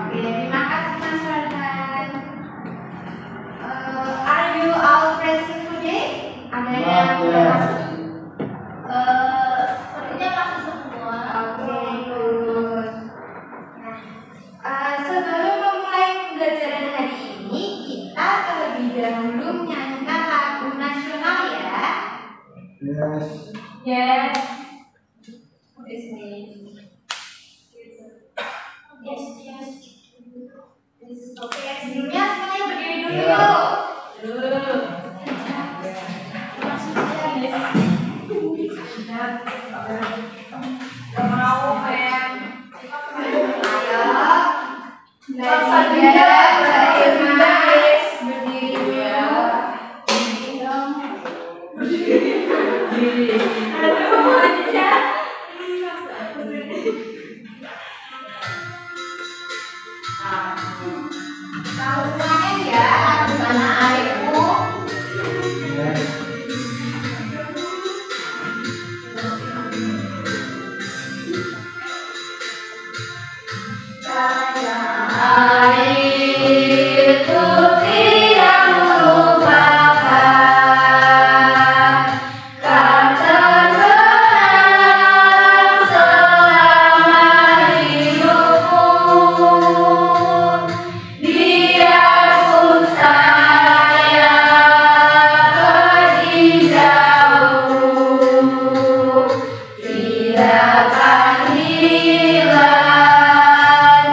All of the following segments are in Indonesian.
terima kasih Mas Farhan. Are you all present today? Ada yang masuk? Sepertinya masuk semua. Oke, good. Nah, sebelum memulai pembelajaran hari ini, kita terlebih dahulu menyanyikan lagu nasional ya. Yes. Yes. This name. Yes, yes. Oke, sebelumnya semuanya berdiri dulu yuk. Mau yang ayo berdiri ya. Tahu semuanya ya, tanah airku. Tanah airku tidak melupakan, kan terkenang selama hidupku. Biarpun saya pergi jauh, tidak akan hilang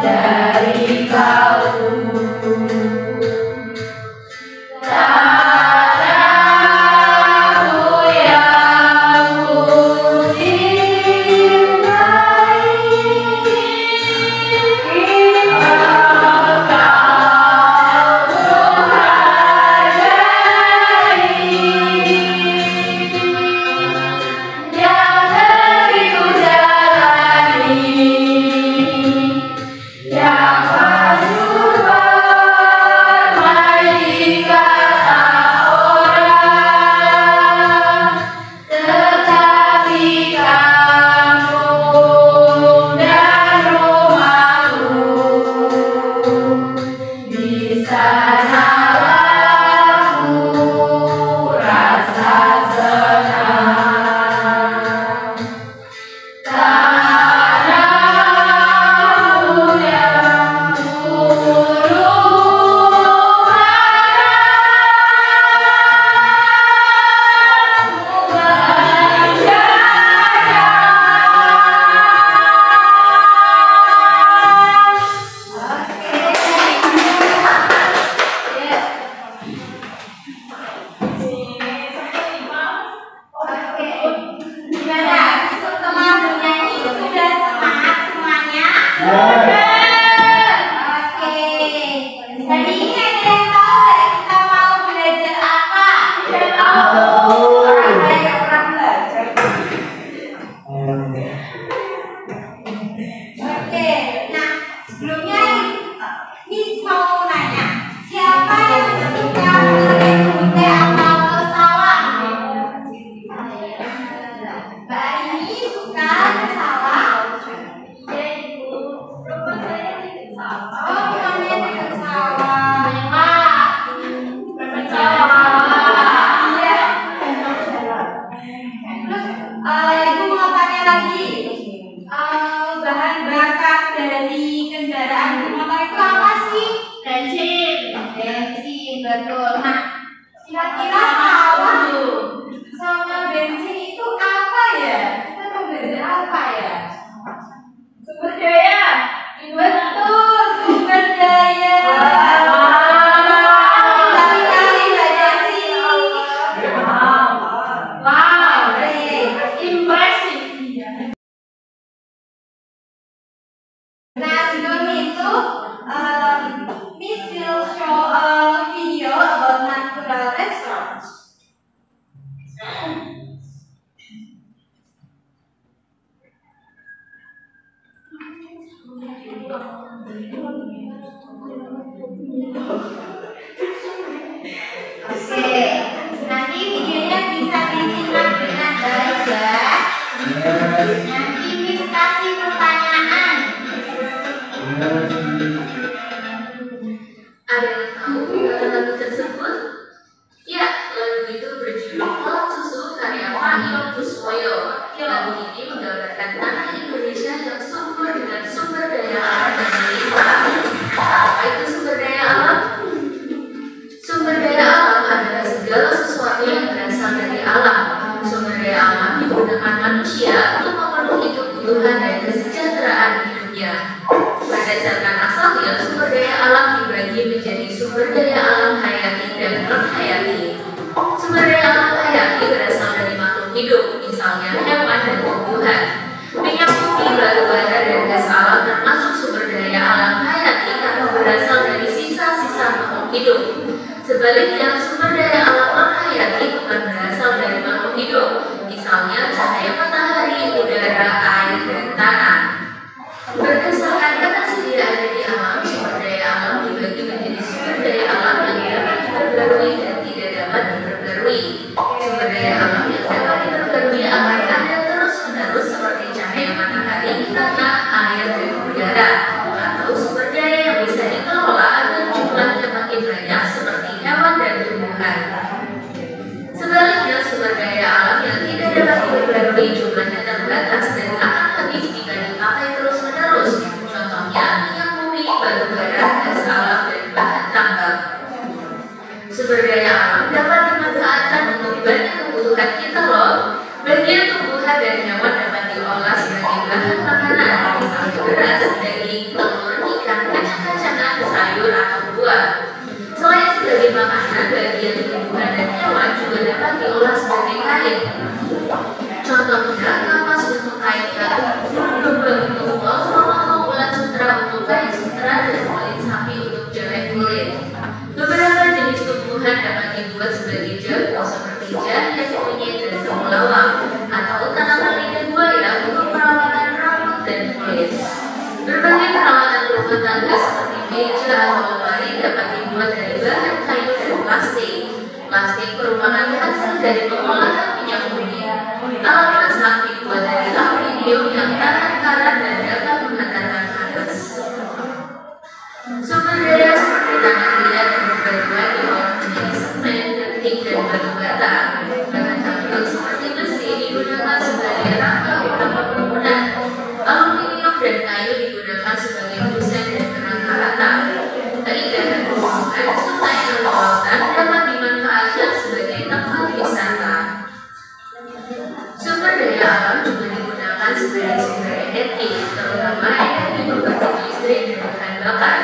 dari kau. Tanahku yang ku cintai, yang negeriku jalani, yang masyhur permai di kata orang, tetapi kampung dan rumahku, di sanalah ku rasa senang. Tanahku yang ku lupakan, ku Oke, gimana? Setelah bernyanyi sudah semangat semuanya? Oke. Jadi ini ada yang tahu nggak kita mau belajar apa? Tidak tahu. Orang saya nggak pernah belajar. Oke. Nah, sebelumnya Miss mau nanya, siapa yang suka berkunte atau ke sawah? Mbak Aini suka ke sawah? Iya Ibu. Rumah saya di sawah. Oh, rumahnya di sawah. Banyak sawah. Iya. Terus Ibu mau tanya lagi, bahan bakar dari kendaraan bermotor itu apa sih? Bensin. Bensin, betul. Nah, kira-kira sawah sama bensin itu apa ya? Kita mau belajar apa ya? Sumber daya. Betul, sumber daya. Tapi sekali belajar sih. Wow, impressive. Nah, sebelum itu, Miss will show a video about natural resource. Nanti Miss kasih pertanyaan. Yes. Ada yang tahu kata lagu tersebut? Ya, lagu itu berjudul Kolak Susu karya Pak Iyo Kuswoyo. Lagu ini menggambarkan tanah Indonesia yang subur dengan sumber daya alam dan melimpah. Apa itu sumber daya alam? Sumber daya alam adalah segala sesuatu yang berasal dari alam. Sumber daya alam digunakan manusia untuk memenuhi kebutuhan dan kesejahteraan hidupnya. Berdasarkan asalnya, sumber daya alam dibagi menjadi sumber daya alam hayati dan non-hayati. Sumber daya alam hayati berasal dari makhluk hidup, misalnya hewan dan tumbuhan. Minyak bumi, batu bara, dan gas alam termasuk sumber daya alam hayati karena berasal dari sisa-sisa makhluk hidup. Sebaliknya, sumber daya alam non-hayati bukan berasal dari makhluk hidup, misalnya cahaya matahari, udara, air, dan tanah. Berdasarkan ketersediaan di alam, sumber daya alam dibagi menjadi sumber daya alam yang dapat diperbarui dan tidak dapat diperbarui. Sumber daya alam yang dapat diperbarui akan ada terus-menerus seperti cahaya matahari, tanah, air, dan udara, atau sumber daya yang bisa dikelola agar jumlahnya makin banyak seperti hewan dan tumbuhan. Sebaliknya, sumber daya alam yang tidak dapat diperbarui jumlahnya terbatas dan akan habis jika dipakai terus-menerus. Contohnya minyak bumi, batu bara, gas alam, dan bahan tambang. Sumber daya alam dapat dimanfaatkan untuk banyak kebutuhan kita loh. Bagian tumbuhan dan hewan dapat diolah sebagai bahan makanan, misalnya beras, daging, telur, ikan, kacang-kacangan, sayur, atau buah. Selain sebagai makanan, bagian tumbuhan dan hewan juga dapat diolah sebagai kain. Contohnya kapas untuk kain katu, domba untuk wol, atau ulat sutra untuk kain sutra, dan kulit sapi untuk jelek kulit. Beberapa jenis tumbuhan dapat dibuat sebagai jago seperti jahe, kunyit, dan temulawak, atau tanaman lidah buaya untuk perawatan rambut dan kulit. Berbagai peralatan rumah tangga seperti meja atau lemari dapat dibuat dari bahan kayu dan plastik. Plastik merupakan hasil dari pengolahan minyak bumi. Alat masak dibuat dari aluminium yang tahan karat dan dapat menghantarkan panas. Sumber daya seperti tanah liat dan batuan diolah menjadi semen, genting, dan batu bata. Bahan tambang seperti besi digunakan sebagai rangka utama bangunan. Aluminium dan kayu digunakan sebagai busa dan kerangka atap. Keindahan pegunungan, sungai, dan lautan dapat dimanfaatkan sebagai tempat wisata. Sumber daya alam juga digunakan sebagai sumber energi, terutama energi pembangkit listrik dan bahan bakar.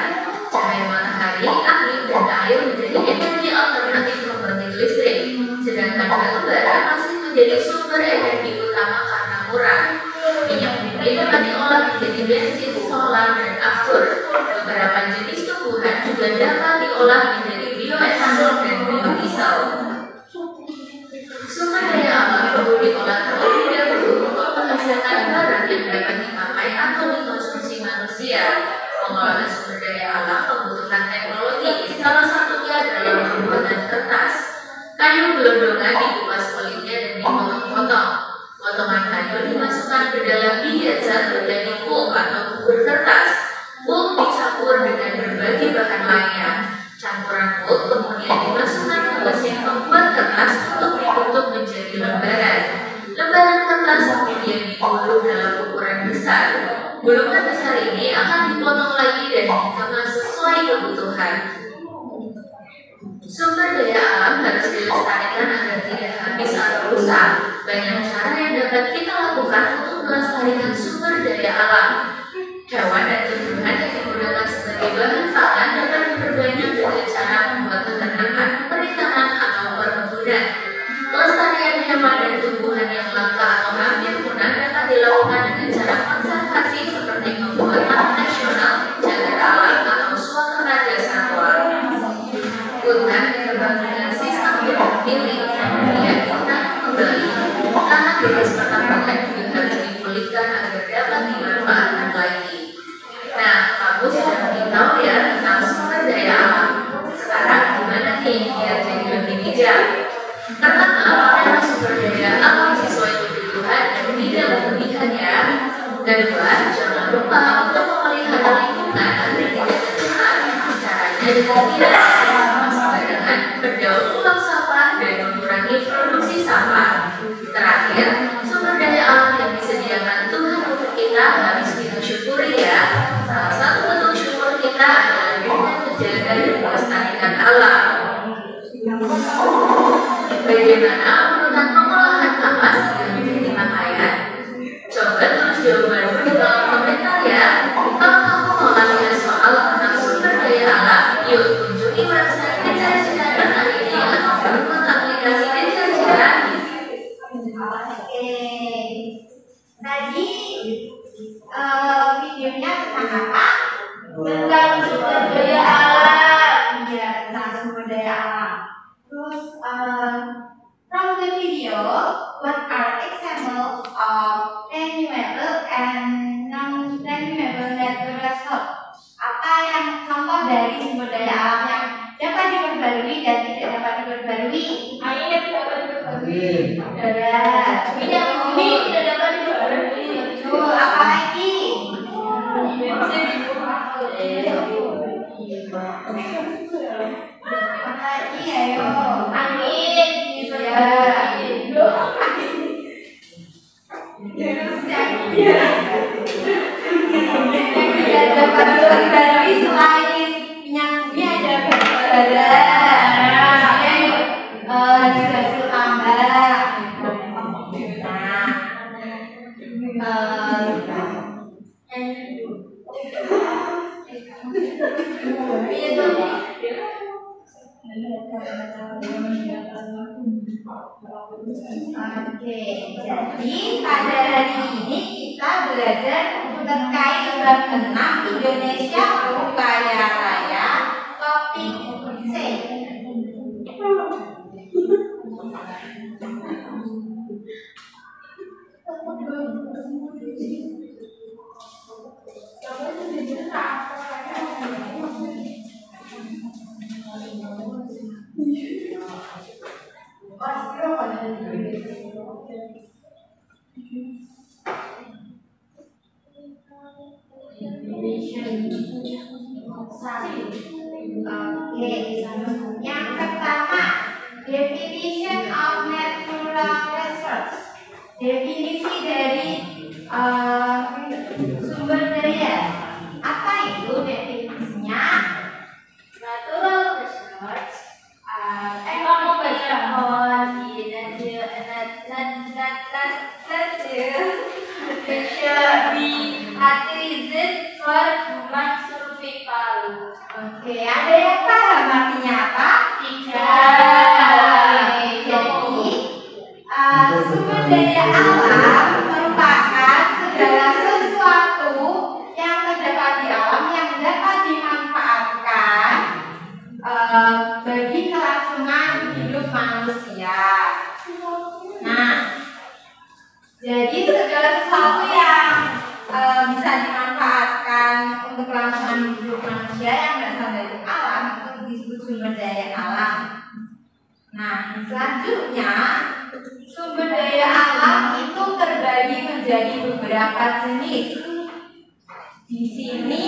Cahaya matahari, angin, dan air menjadi energi alternatif pembangkit listrik, sedangkan batu bara masih menjadi sumber energi utama karena murah. Minyak bumi dapat diolah menjadi bensin, solar, dan aftur. Beberapa jenis tumbuhan juga dapat diolah menjadi bioetanol dan biodiesel. Sumber daya alam perlu diolah terlebih dahulu untuk menghasilkan barang yang dapat dipakai atau dikonsumsi manusia. Pengolahan sumber daya alam membutuhkan teknologi, salah satunya adalah pembuatan kertas. Kayu gelondongan dikupas kulitnya dan dipotong-potong. Potongan kayu dimasukkan ke dalam biji zat menjadi pulp atau bubur kertas. Pulp dicampur dengan berbagai bahan lainnya. Campuran pulp kemudian dimasukkan ke mesin pembuat kertas untuk dibentuk menjadi lembaran. Lembaran kertas kemudian digulung dalam ukuran besar. Gulungan besar ini akan dipotong lagi dan dikemas sesuai kebutuhan. Sumber daya alam harus dilestarikan agar tidak habis atau rusak. Banyak cara yang dapat kita lakukan untuk melestarikan sumber daya alam. Hewan dan tumbuhan yang digunakan sebagai bahan pangan dapat diperbanyak dengan cara membuat peternakan, perikanan, atau perkebunan. Pelestarian hewan dan tumbuhan yang langka atau hampir punah dapat dilakukan dengan cara konservasi seperti membuat taman nasional, cagar alam, atau suaka raja satwa. Hutan dikembang dengan sistem tebang pilih, kemudian ditanam kembali. Tanah bekas pertambangan juga harus dipulihkan agar dapat dimanfaatkan lagi. Nah, kamu sudah tahu ya tentang sumber daya alam. Sekarang gimana nih biar jadi lebih bijak? Pertama, pakai sumber daya alam sesuai kebutuhan dan tidak berlebihan ya. dengan berdaur ulang sampah dan mengurangi produksi sampah. Terakhir, sumber daya alam yang disediakan Tuhan untuk kita harus kita syukuri ya. Salah satu bentuk syukur kita adalah dengan menjaga dan melestarikan alam. Bagaimana urutan pengolahan kapas yang menjadi pakaian? Coba tulis jawabanmu di kolom komentar ya. Kalau kamu mau latihan soal tentang sumber daya alam, yuk kunjungi website kejar.id atau download aplikasi Kejar. Oke. Tadi videonya tentang apa? Tentang sumber daya alam. Ya, tentang sumber daya alam. Terus from the video, what are examples of renewable and non-renewable natural resources? Apa yang contoh dari sumber daya alam yang dapat diperbarui dan tidak dapat diperbarui? Air dapat diperbarui. Udara. Minyak bumi tidak dapat diperbarui. Betul. Apa lagi? Apa lagi? Ayo. Angin. Yang dapat diperbarui selain minyak bumi ada bara, hasil tambang. Oke, jadi pada hari ini kita belajar terkait bab 6 Indonesia Kaya Raya, topik C. Oke, yang pertama, definition of natural resource. Definisi dari sumber daya. Apa itu definisinya? Natural resource. Kamu baca for human survival. Oke, ada yang paham artinya apa? Tidak. Jadi, sumber daya alam merupakan segala sesuatu yang terdapat di alam yang dapat dimanfaatkan bagi kelangsungan hidup manusia. Nah, jadi segala sesuatu yang bisa dimanfaatkan untuk kelangsungan hidup manusia yang berasal dari alam itu disebut sumber daya alam. Nah, selanjutnya sumber daya alam itu terbagi menjadi beberapa jenis. Di sini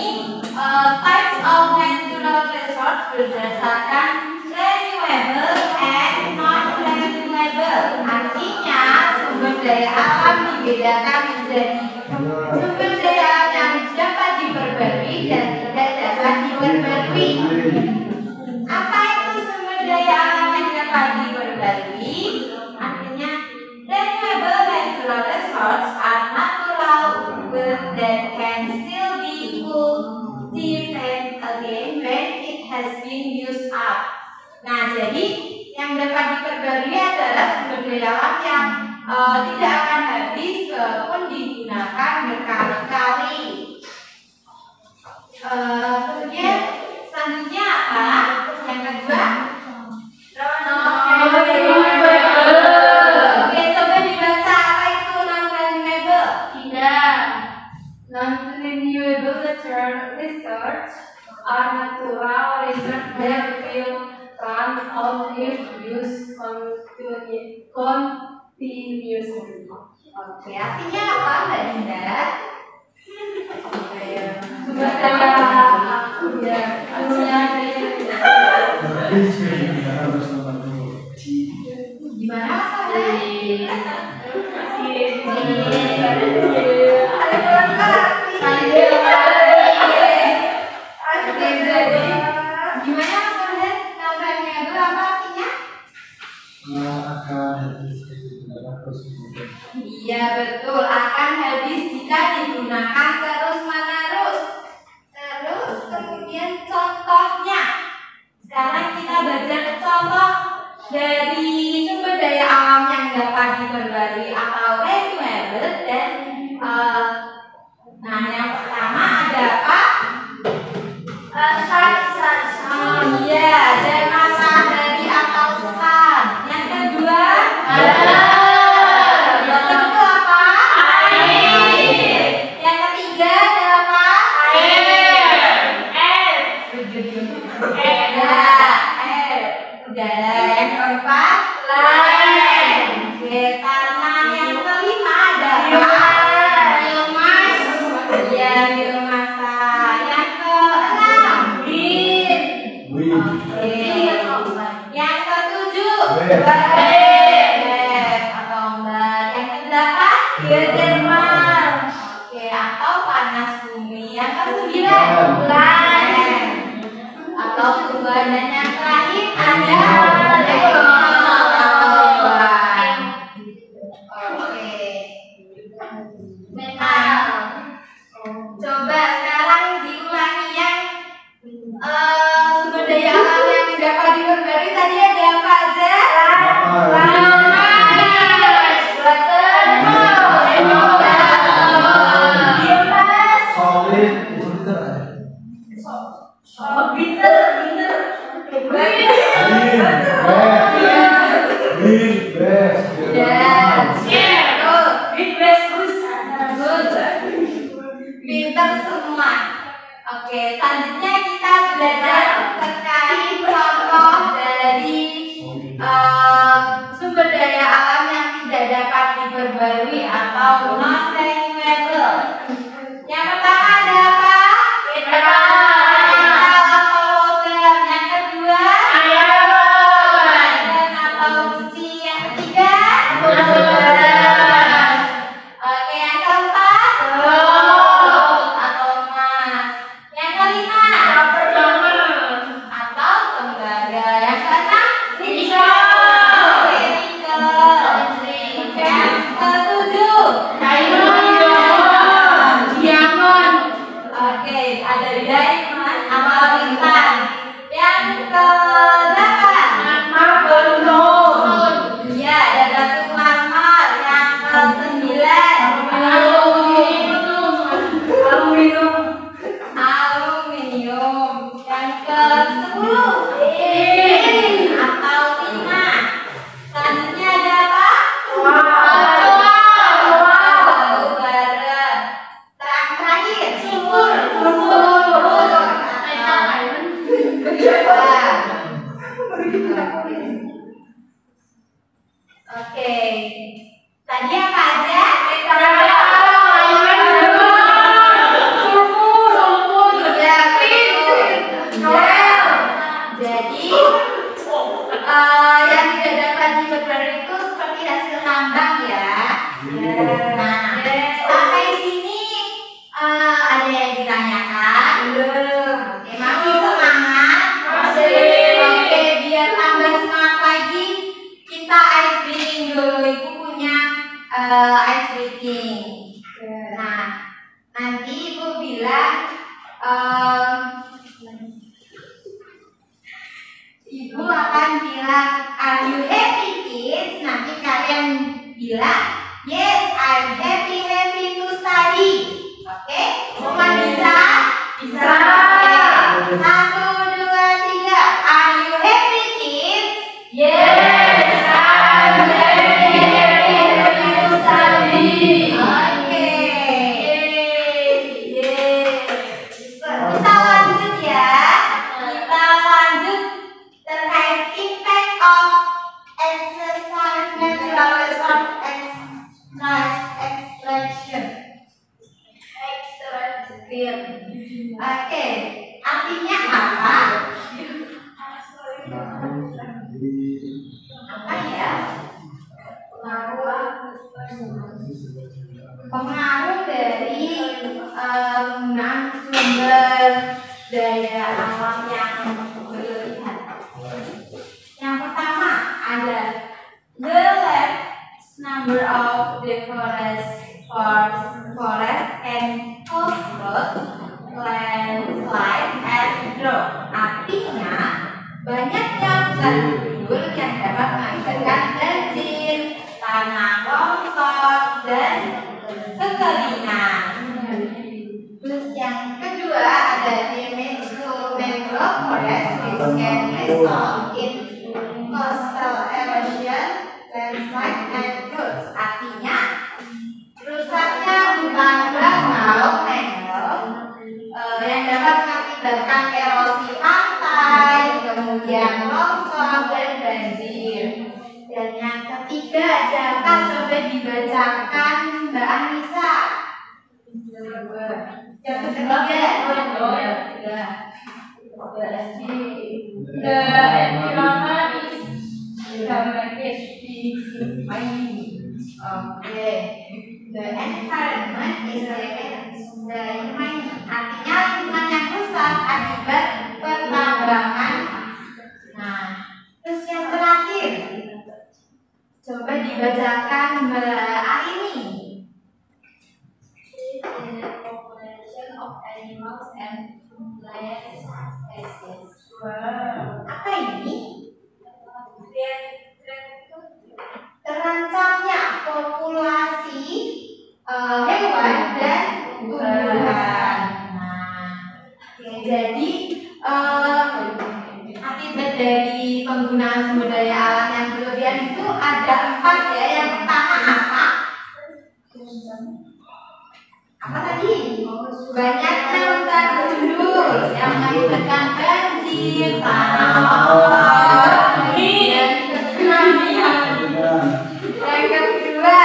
types of natural resource berdasarkan renewable and non-renewable. Artinya sumber daya alam dibedakan menjadi sumber daya alam yang dapat diperbarui dan tidak dapat diperbarui. Apa itu sumber daya alam yang dapat diperbarui? Artinya renewable natural resources are natural that can still be cultivated again when it has been used up. Nah, jadi yang dapat diperbarui adalah sumber daya alam yang tidak akan habis walaupun digunakan berkali-kali. Kemudian selanjutnya apa? Yang kedua, oke, coba dibaca apa itu non-renewable? Tidak. Non-renewable research are natural research that will run out if used continuously. Oke, artinya apa, Mbak Dinda? Sumber daya Gimana masalahnya? Gimana maksudnya? Namanya itu apa artinya? Iya betul, akan habis jika digunakan terus menerus. Terus kemudian contohnya. Sekarang kita baca contoh dari sumber daya alam yang dapat diperbarui atau renewable dan nah yang pertama ada apa? Iya, ada matahari atau sun. Yang kedua ada yang kedua apa? Air. Yang ketiga ada apa? Air. Udara. Yang keempat land. Oke, tanah. Yang kelima ada apa? Biomas. Iya, biomasa. Yang keenam yang ketujuh atau ombak. Yang kedelapan geotermal. Oke, atau panas bumi. Yang kesembilan bulan atau perubahan. Dan yang terakhir ada oke. Coba sekarang diulangi yang sumber daya alam yang dapat diperbarui tadi ada apa aja? Pinter semua. Oke, selanjutnya kita belajar terkait contoh dari sumber daya alam yang tidak dapat diperbarui atau non renewable. Yang pertama ada apa? Metal atau logam. Yang kedua dan atau besi. Yang ketiga gas. Oke, yang keempat atau emas. Yang kelima atau tembaga. Yang keenam nikel. Yang ketujuh diamond. Oke, ada diamond atau bintang. Yang kedelapan iya, ada batu marmer. Yang kesembilan aluminium. Yang ke-10 atau timah. Selanjutnya ada apa? Batu bara. Terakhir sulfur. Oke. Tadi apa aja? Iya, betul. Jadi yang tidak dapat diperbarui itu seperti hasil tambang ya. Nah, sampai sini ada yang ditanyakan? Belum. Oke, masih semangat? Oke, biar tambah semangat lagi, kita ice breaking dulu. Ibu punya ice breaking. Nah, nanti ibu bilang ibu akan bilang are you happy kids? Nanti kalian bilang yes I'm happy to study. Oke? Semua bisa? Bisa. Oke. 1, 2, 3. Are you happy kids? Yes I'm happy to study. Oke. Kita lanjut ya. Kita lanjut terkait impact of exercise natural extraction. Oke, artinya apa? dibacakan Mbak Anissa. Yang ketiga, the environment is damaged by okay. The environment is the environment artinya lingkungan yang rusak akibat pertambangan. Nah, terus yang terakhir, coba dibacakan Mbak Aini. Population of animals and plant species. Wow. Apa ini? Terancamnya populasi hewan dan tumbuhan. Nah, jadi akibat dari penggunaan sumber daya alam yang berlebihan itu ada 4 ya. Yang pertama apa? Apa tadi? Banyaknya hutan gundul yang mengakibatkan banjir, tanah longsor, dan tsunami. Yang kedua,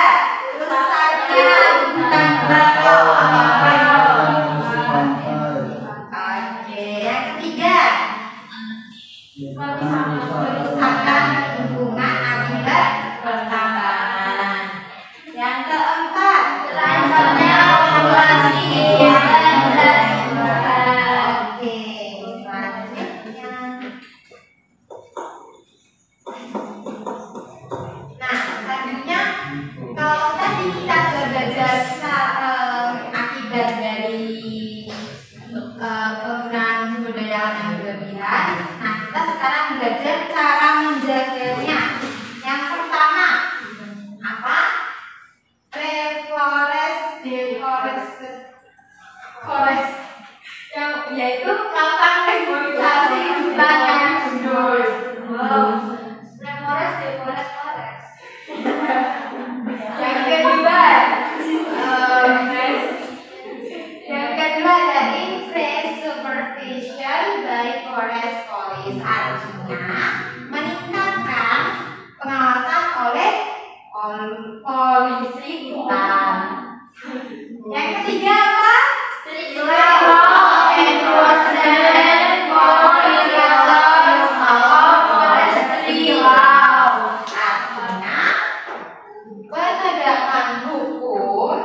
rusaknya hutan bakau. Oke, yang ketiga, kerusakan lingkungan akibat pertambangan. Yang keempat, terancamnya populasi hewan dan tumbuhan. Oke, selanjutnya. Nah, selanjutnya kalau tadi kita sudah belajar akibat dari penggunaan sumber daya alam yang berlebihan, nah kita sekarang belajar cara menjaganya. Yang pertama apa? Forest yang yaitu melakukan reforestasi hutan yang gundul. Yang kedua ada increase supervision by forest police, artinya meningkatkan pengawasan oleh polisi hutan. Yang ketiga apa? Law enforcement for violators of forestry law, artinya penegakan hukum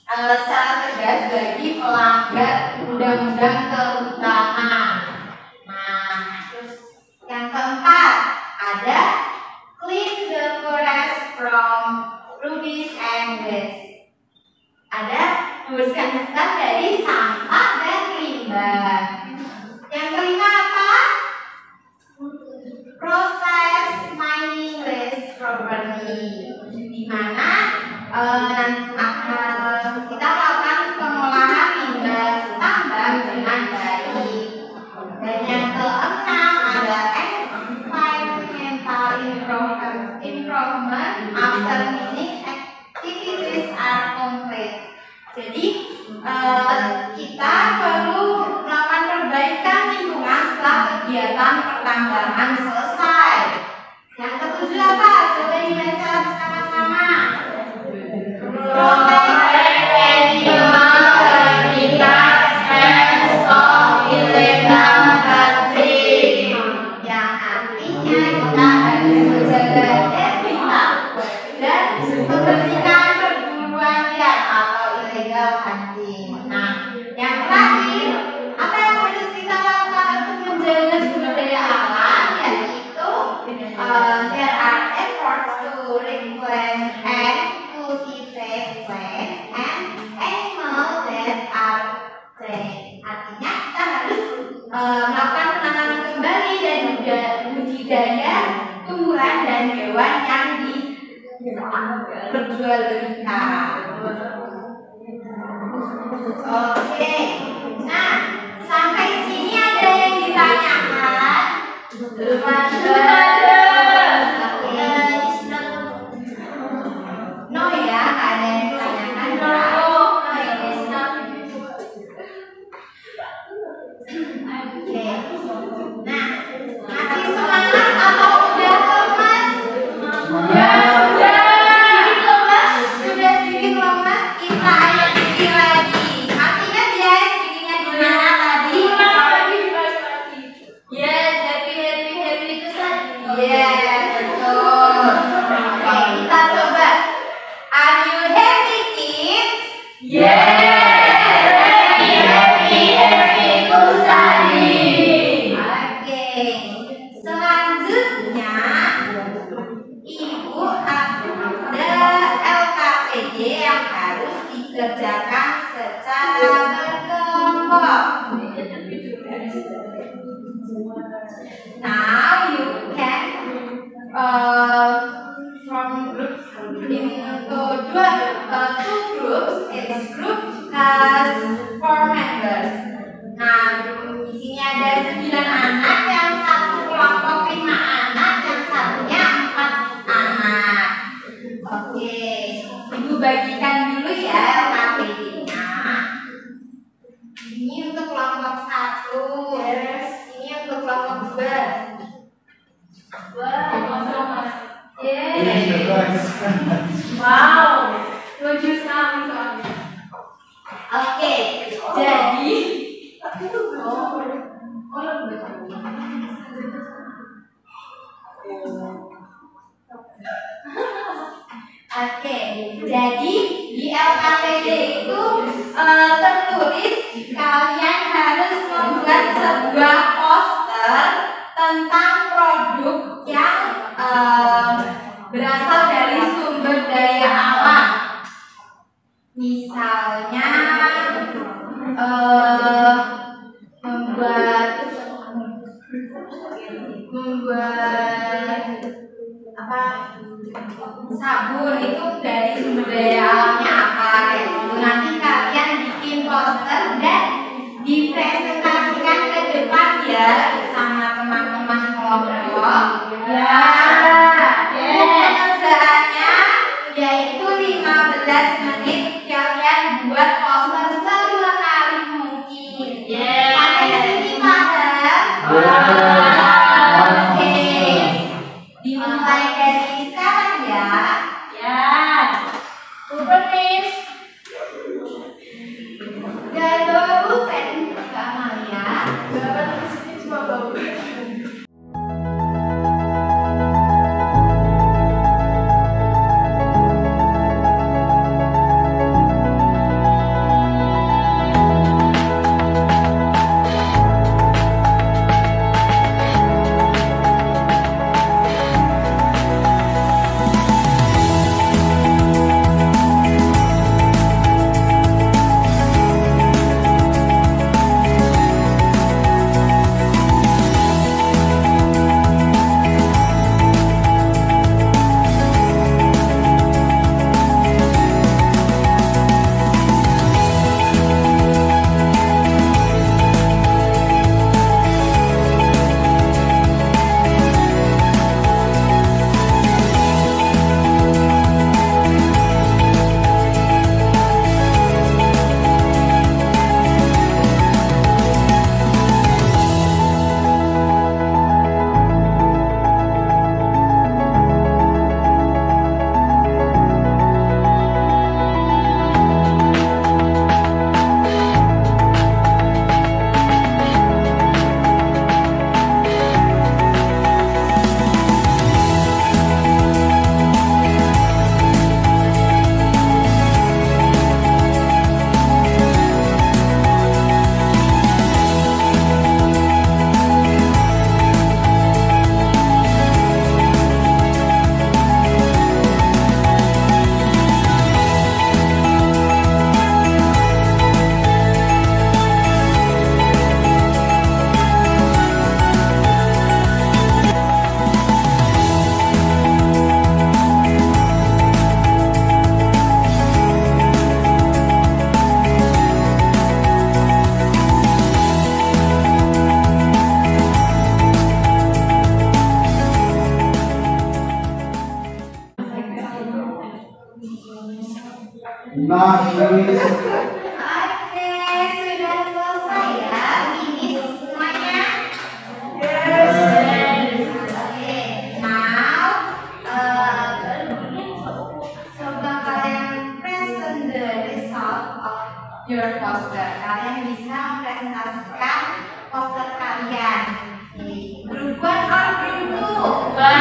secara tegas bagi pelanggar undang-undang kehutanan. Nah, terus yang keempat ada clean the forest from rubbish and waste. Ada membersihkan hutan dari sampah dan limbah. Yang kelima apa? Proses mining waste properly, di mana kita melakukan pengolahan limbah tambang dengan baik. Dan yang keenam ada environmental improvement after mining activities are complete. Jadi kita perlu melakukan perbaikan lingkungan setelah kegiatan pertambangan selesai. Yang ketujuh apa? Coba dibaca bersama-sama. Protect animal habitats and stop illegal hunting. Yang artinya kita harus menjaga habitat dan membersihkan perburuan liar atau illegal hunting. Nah, yang terakhir, apa yang harus kita lakukan untuk menjaga sumber daya alam? Yaitu there are efforts to reclaim and cultivate plant and animals that are dead. Artinya kita harus melakukan penanaman kembali dan juga budidaya tumbuhan dan hewan yang diperjualbelikan. Oke, nah sampai sini ada yang ditanyakan? Belum ada. No ya, nggak ada yang ditanyakan. Oke, nah masih semangat atau udah lemas? Ya udah. Sedikit lemas Ibu ada LKPD yang harus dikerjakan secara berkelompok. Now you can from groups into two groups. Each group has 4 members. Nah, di sini ada 9 anak, yang satu kelompok 5 anak, yang satunya 4 anak. Oke, Ibu bagikan dulu ya LKPD-nya. Ini untuk kelompok 1. Ini untuk kelompok 2. Wow, lucu sekali soalnya. Oke, jadi Oke, jadi di LKPD itu tertulis kalian harus membuat sebuah poster tentang produk yang berasal dari sumber daya alam. Misalnya membuat apa, sabun itu dari sumber daya alamnya apa, kayak gitu. Nanti kalian bikin poster dan dipresentasikan ke depan ya sama teman-teman kelompok. Ya, pekerjaannya yaitu 15 menit. Kalian buat poster sedua kali mungkin. Sampai sini paham? Oke, dimulai dari sekarang ya. Miss. Jangan bawa pulpen, Kak Amalia. Bawa di sini cuma bawa pulpen. Oke, sudah selesai ya. Ini semuanya. Oke, now coba kalian present the result of your poster. Kalian bisa mempresentasikan poster kalian. Group 1 or group 2?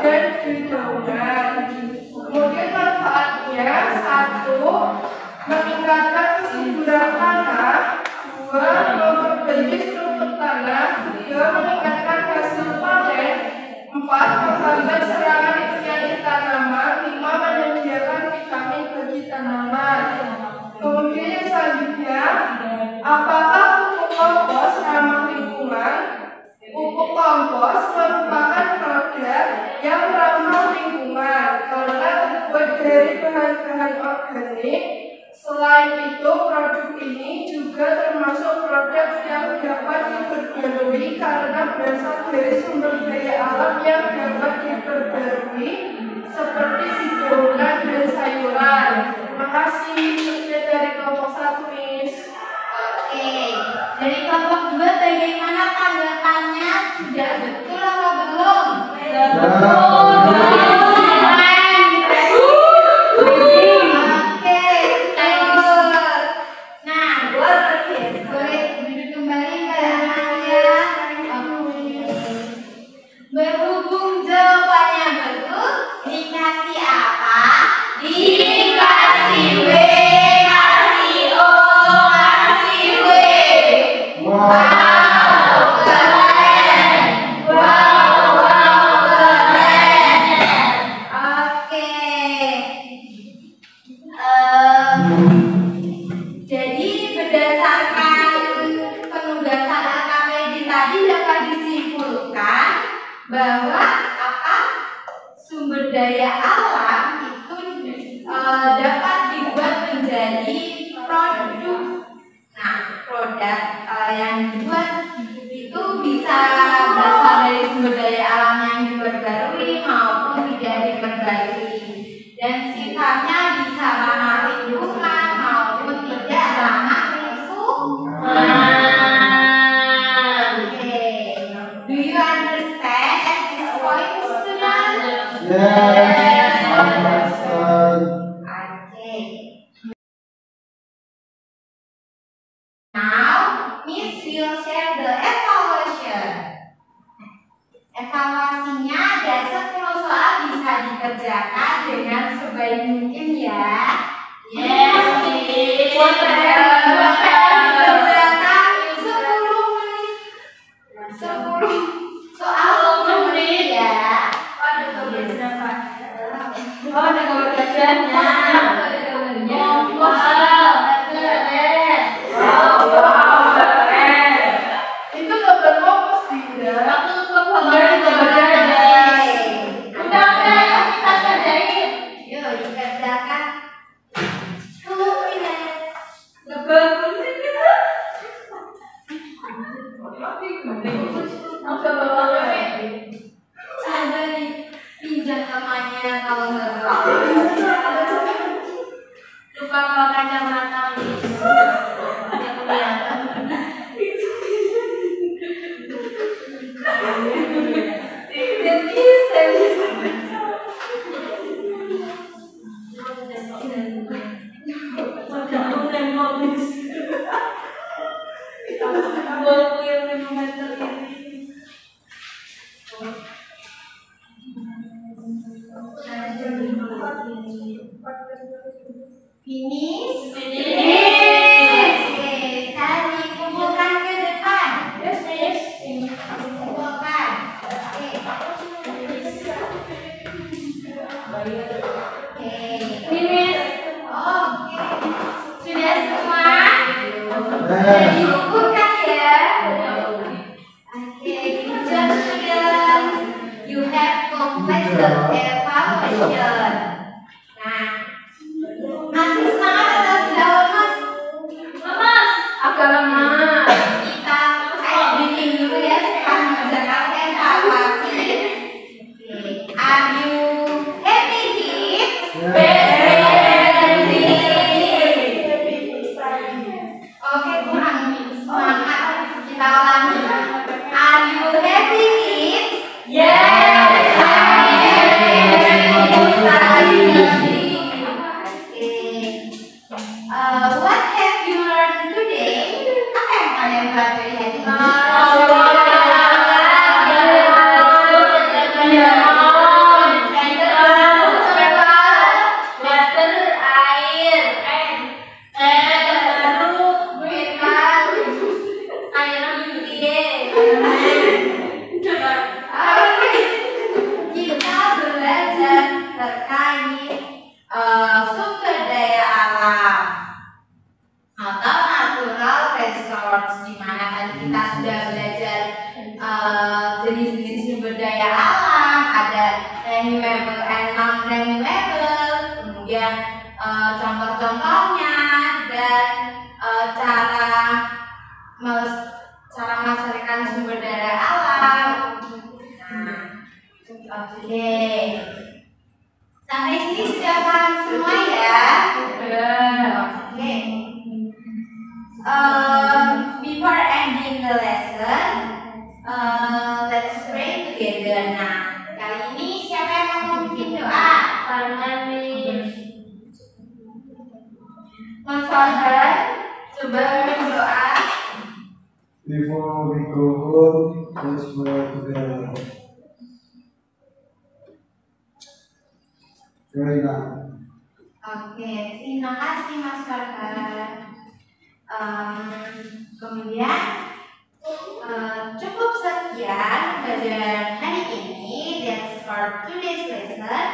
dan perhitungan. Kemudian manfaatnya, 1. Meningkatkan kesuburan tanah, 2. Memperbaiki struktur tanah, 3. Meningkatkan hasil panen, 4. Menghambat serangan penyakit tanaman, 5. Menyediakan vitamin bagi tanaman. Kemudian yang selanjutnya, apakah pupuk kompos ramah lingkungan? Pupuk kompos merupakan produk yang ramah lingkungan karena terbuat dari bahan-bahan organik. Selain itu, produk ini juga termasuk produk yang dapat diperbarui karena berasal dari sumber daya alam yang dapat diperbarui seperti biji-buah dan sayuran. Terima kasih. Sekian dari kelompok 1, Miss. Oke, dari kelompok 2 bagaimana tanggapannya? Sudah betul apa belum? Betul. Oke, betul. Nah, boleh duduk kembali Mbak Amalia. Oke. Berhubung jawabannya betul, dikasih apa? Dikasih W, kasih O, kasih W. Wow, keren. Wow, keren. Oke. Jadi berdasarkan penugasan LKPD tadi dapat disimpulkan bahwa sumber daya alam itu dapat dibuat menjadi produk. Nah, produk yang dibuat itu bisa berasal dari sumber daya alam yang diperbarui maupun tidak diperbarui, dan sifatnya bisa ramah lingkungan maupun tidak ramah lingkungan. Do you understand at this point, students? Yes, I understand. Okay. Now, Miss will share the evaluation. Evaluasinya ada 10 soal, bisa dikerjakan dengan sebaik mungkin ya. Yes, Miss. Dikerjakan 10 menit. 10 soal 10 menit ya. Ada gambarnya, Pak. Oh, ada gambar gajahnya. Ada gambarnya. Wow, keren. Itu gambar kompos tidak? Aku lupa Gambar gajah. Udah, kita kerjain. Yuk, dikerjakan 10 menit. Ada nih, pinjam temannya kalau nggak bawa. Lupa bawa kacamata nih. Yang kelihatan. Finish. Oke, sekarang dikumpulkan ke depan. Yes, Miss. Kumpulkan. Oke. Ini, Miss. Oke. Sudah semua? Sudah dikumpulkan ya? Oke, good job students. You have completed the evaluation. Nah, masih semangat atau sudah lemas? Lemas. Agak lemah. Kita ice breathing dulu ya setelah mengerjakan evaluasi. Are you happy here? ada renewable and non-renewable, kemudian contoh-contohnya dan cara melestarikan sumber daya alam. Oke, sampai sini sudah paham semua ya? Oke. Before ending the lesson, let's pray together. Nah, kali ini siapa yang mau memimpin doa? Mas Farhan, coba berdoa. Before we go home, let's pray together. Pray now. Oke, terima kasih Mas Farhan. Kemudian cukup sekian pelajaran hari ini. That's for today's lesson.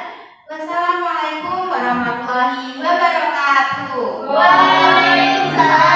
Wassalamualaikum warahmatullahi wabarakatuh. Waalaikumsalam.